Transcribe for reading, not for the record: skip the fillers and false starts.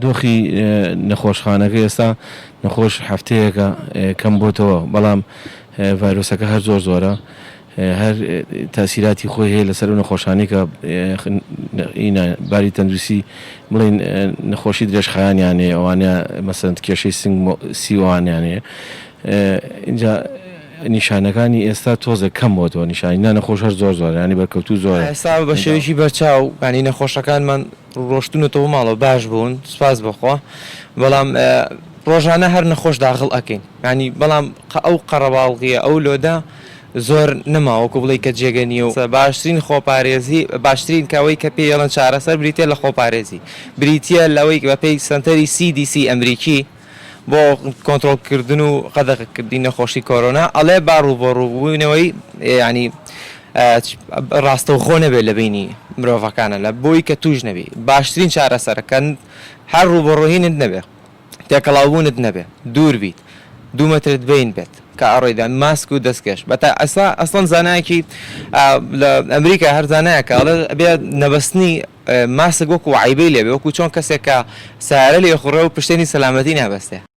دۆخی نەخۆشخانەکە ئێستا نەخۆش هەفتەیەکە کەم بۆتەوە بەڵام ڤایرۆسەکە هەر زۆرە هەر تاسیراتی خۆی هەیە لەسەر و نەخۆشانی کە باری تەندروستی بڵین نەخۆشی درێژخایانیانێ ئەوانە مەسەن کێشەی سنگ سیوانیانێ اینجا نیشانەکانی ئێستا تۆزە کەم بۆتەوە نیشانی نەخۆش هەر زۆر ینی بەرکەوتوو زۆر ئێستا بە شێوەیەکی بەرچاو ینی نەخۆشەکانمان ڕۆشتونەوە ماڵەوە باش بوون سپاس بخوا بەڵام ڕۆژانە هەر نەخۆش داخڵ ئەکەین ینی بەڵام ئەو قەڕەباڵغیە ئەو لۆدا زۆر نەماوەکو بڵێ کە جێگە نیە و باشترین خۆپارێزی باشترین کەوەی کە پێی ئێڵەن چارەسەر بریتە لە خۆپارێزی بریتە لەوەی بە پێی سنتەری CDC ئەمریکی بۆ کۆنتڕۆلکردن و قەدەغەکردنی نەخۆشی کۆرۆنا ئەڵێ باڕووبەڕووبوونەوەی ینی ڕاستەوخۆ نەبێت لە بینی مرۆڤەکانە لە بۆی کە توش نەبێ باشترین چارەسەرەکەن هەر ڕووبەڕۆهینت نەبێ تێکەڵاوبوونت نەبێ دوور بیت 2 مەترت بین بێت کە ئەڕۆیدا ماسک و دەستکەش بەتا ئەسڵەن زانایەکی لە ئەمریکا هەر زانایەکە ئەڵێ بێت نەبەستنی ماسک وەکو عیبەی لێبێ وەکو چۆن کەسێک کە سارە لێخوڕێ و پشتێنی سەلامەتی نابەستێ